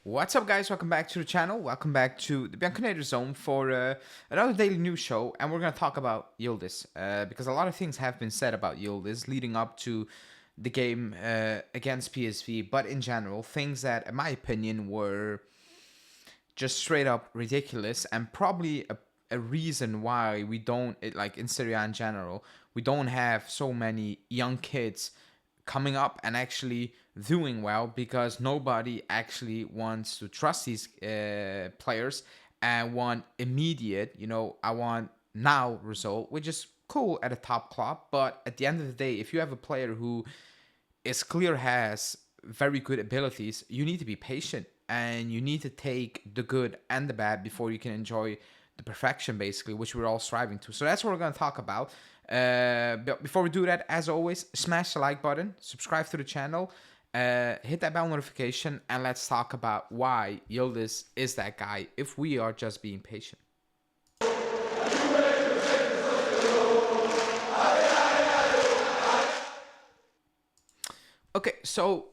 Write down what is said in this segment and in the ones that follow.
What's up, guys? Welcome back to the channel. Welcome back to the Bianconeri zone for another daily news show, and we're going to talk about Yildiz because a lot of things have been said about Yildiz leading up to the game against PSV, but in general, things that, in my opinion, were just straight up ridiculous and probably a reason why we don't, like in Serie A in general, we don't have so many young kids coming up and actually doing well because nobody actually wants to trust these players and want immediate, I want now result, which is cool at a top club. But at the end of the day, if you have a player who is clear has very good abilities, you need to be patient and you need to take the good and the bad before you can enjoy the perfection, basically, which we're all striving to. So that's what we're going to talk about. But before we do that, as always, smash the like button, subscribe to the channel, hit that bell notification, and let's talk about why Yildiz is that guy if we are just being patient. Okay, so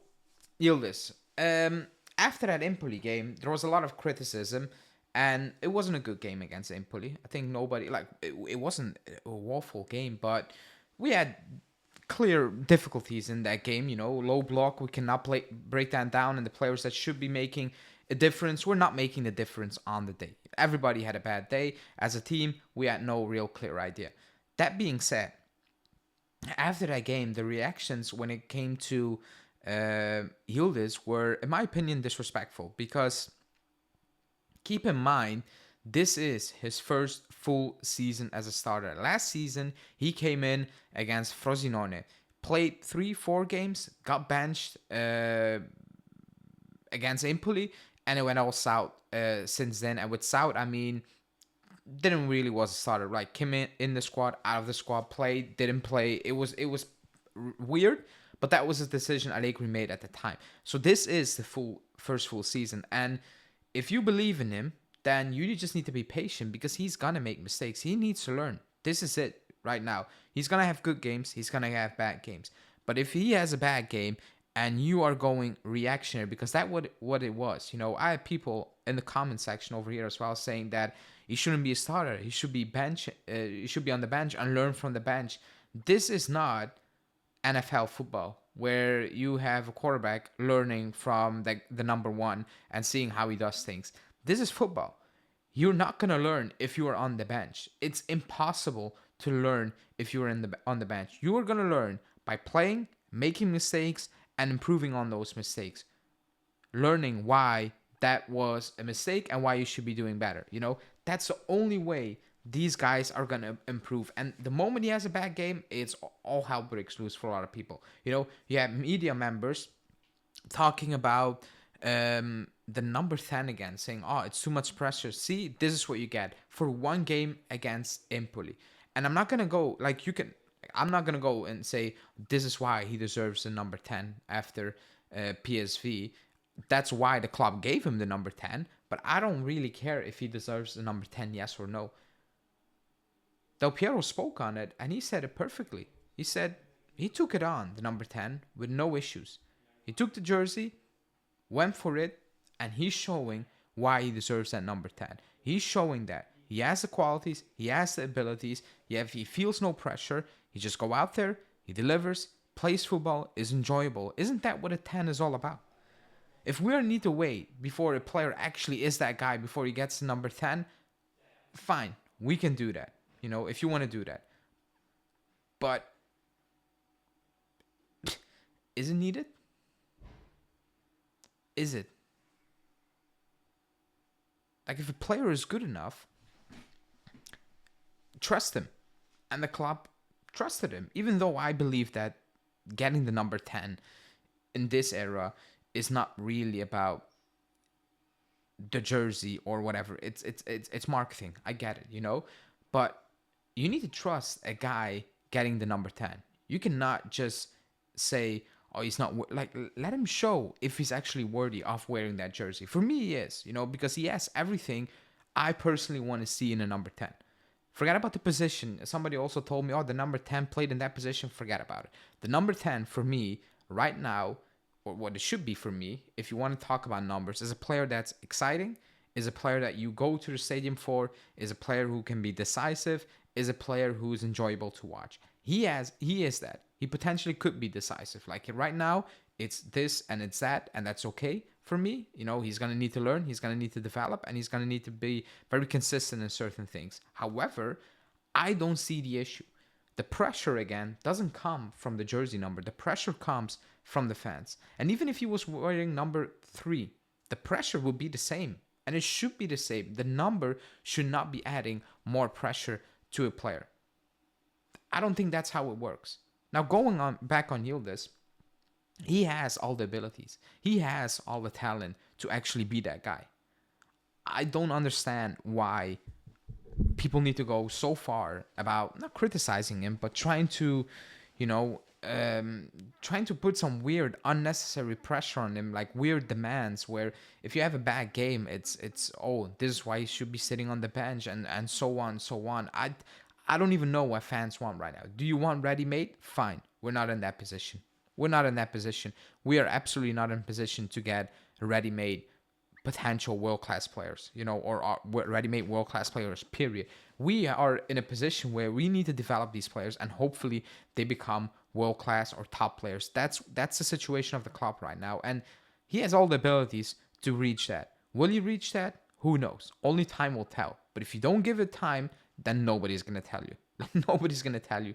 Yildiz. After that Empoli game, there was a lot of criticism, and it wasn't a good game against Empoli. I think nobody, it wasn't a woeful game, but we had clear difficulties in that game. Low block, we cannot break that down, and the players that should be making a difference were not making the difference on the day. Everybody had a bad day. As a team, we had no real clear idea. That being said, after that game, the reactions when it came to Yildiz were, in my opinion, disrespectful because keep in mind, this is his first full season as a starter. Last season, he came in against Frosinone, played 3-4 games, got benched against Empoli, and it went all south since then. And with south, I mean, didn't really was a starter. Like, came in the squad, out of the squad, played, didn't play. It was weird, but that was a decision Allegri made at the time. So this is the first full season, and if you believe in him, then you just need to be patient because he's gonna make mistakes. He needs to learn. This is it right now. He's gonna have good games. He's gonna have bad games. But if he has a bad game and you are going reactionary, because that's what it was. I have people in the comment section over here as well saying that he shouldn't be a starter. He should be bench. He should be on the bench and learn from the bench. This is not NFL football where you have a quarterback learning from the number one and seeing how he does things. This is football. You're not going to learn if you are on the bench. It's impossible to learn if you're on the bench. You are going to learn by playing, making mistakes, and improving on those mistakes. Learning why that was a mistake and why you should be doing better. That's the only way these guys are going to improve. And the moment he has a bad game, it's all hell breaks loose for a lot of people. You have media members talking about the number 10 again, saying, oh, it's too much pressure. See, this is what you get for one game against Empoli. And I'm not going to go, I'm not going to go and say, this is why he deserves the number 10 after PSV. That's why the club gave him the number 10. But I don't really care if he deserves the number 10, yes or no. Del Piero spoke on it, and he said it perfectly. He said he took it on, the number 10, with no issues. He took the jersey, went for it, and he's showing why he deserves that number 10. He's showing that he has the qualities, he has the abilities, he feels no pressure. He just go out there, he delivers, plays football, is enjoyable. Isn't that what a 10 is all about? If we need to wait before a player actually is that guy before he gets the number 10, fine, we can do that. If you want to do that. But is it needed? Is it? Like, if a player is good enough, trust him. And the club trusted him. Even though I believe that getting the number 10 in this era is not really about the jersey or whatever. It's marketing. I get it, But you need to trust a guy getting the number 10. You cannot just say, oh, he's not, let him show if he's actually worthy of wearing that jersey. For me, he is, because he has everything I personally want to see in a number 10. Forget about the position. Somebody also told me, oh, the number 10 played in that position. Forget about it. The number 10 for me right now, or what it should be for me, if you want to talk about numbers, is a player that's exciting, is a player that you go to the stadium for, is a player who can be decisive, is a player who is enjoyable to watch. He is that. He potentially could be decisive. Like right now, it's this and it's that, and that's okay for me. You know, he's gonna need to learn, he's gonna need to develop, and he's gonna need to be very consistent in certain things. However, I don't see the issue. The pressure again doesn't come from the jersey number. The pressure comes from the fans. And even if he was wearing number 3, the pressure would be the same. And it should be the same. The number should not be adding more pressure to a player. I don't think that's how it works. Now, going on back on Yildiz, he has all the abilities. He has all the talent to actually be that guy. I don't understand why people need to go so far about not criticizing him, but trying to, trying to put some weird, unnecessary pressure on him, like weird demands. Where if you have a bad game, it's oh, this is why he should be sitting on the bench, and so on, so on. I don't even know what fans want right now. Do you want ready-made? Fine, we're not in that position. We're not in that position. We are absolutely not in position to get ready-made potential world-class players, or ready-made world-class players, period. We are in a position where we need to develop these players, and hopefully they become world-class or top players. That's the situation of the club right now, and he has all the abilities to reach that. Will he reach that? Who knows? Only time will tell. But if you don't give it time, then nobody's going to tell you. Nobody's going to tell you.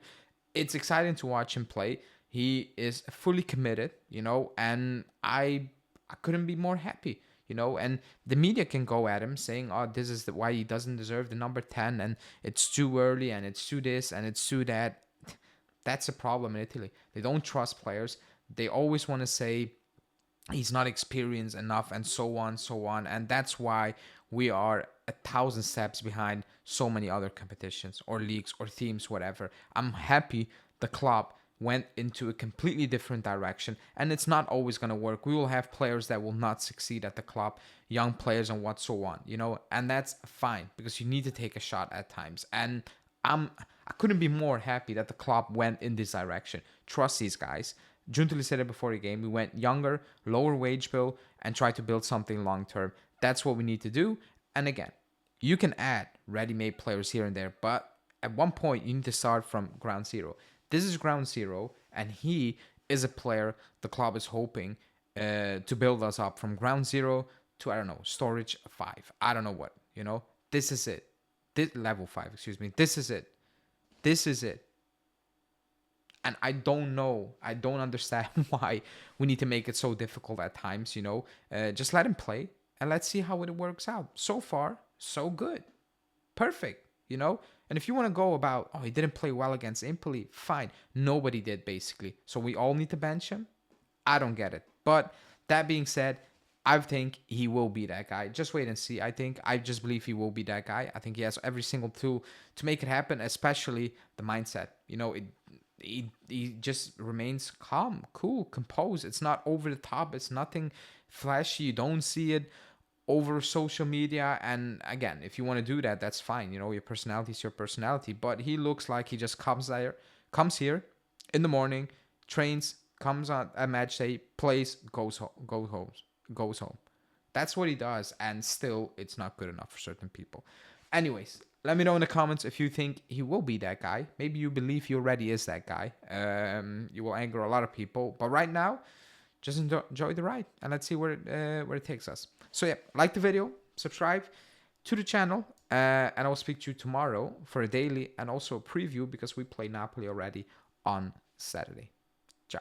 It's exciting to watch him play. He is fully committed, and I couldn't be more happy. And the media can go at him saying, oh, this is why he doesn't deserve the number 10, and it's too early, and it's too this, and it's too that. That's a problem in Italy. They don't trust players. They always want to say he's not experienced enough, and so on, so on. And that's why we are 1,000 steps behind so many other competitions or leagues or teams, whatever. I'm happy the club went into a completely different direction, and it's not always going to work. We will have players that will not succeed at the club, young players and what so on, and that's fine, because you need to take a shot at times. And I couldn't be more happy that the club went in this direction. Trust these guys. Giuntoli said it before the game. We went younger, lower wage bill, and try to build something long term. That's what we need to do. And again, you can add ready-made players here and there, but at one point you need to start from ground zero. This is ground zero, and he is a player the club is hoping to build us up from ground zero to, I don't know, storage 5. I don't know what, This is it. This level 5, excuse me. This is it. This is it. And I don't know. I don't understand why we need to make it so difficult at times, Just let him play, and let's see how it works out. So far, so good. Perfect, And if you want to go about, oh, he didn't play well against Empoli, fine. Nobody did, basically. So we all need to bench him? I don't get it. But that being said, I think he will be that guy. Just wait and see. I just believe he will be that guy. I think he has every single tool to make it happen, especially the mindset. He just remains calm, cool, composed. It's not over the top. It's nothing flashy. You don't see it over social media. And again, if you want to do that, that's fine. Your personality is your personality. But he looks like he just comes here in the morning, trains, comes on a match day, plays, goes home. That's what he does. And still, it's not good enough for certain people. Anyways, let me know in the comments if you think he will be that guy. Maybe you believe he already is that guy. You will anger a lot of people. But right now, just enjoy the ride. And let's see where it takes us. So yeah, like the video, subscribe to the channel. And I will speak to you tomorrow for a daily and also a preview, because we play Napoli already on Saturday. Ciao.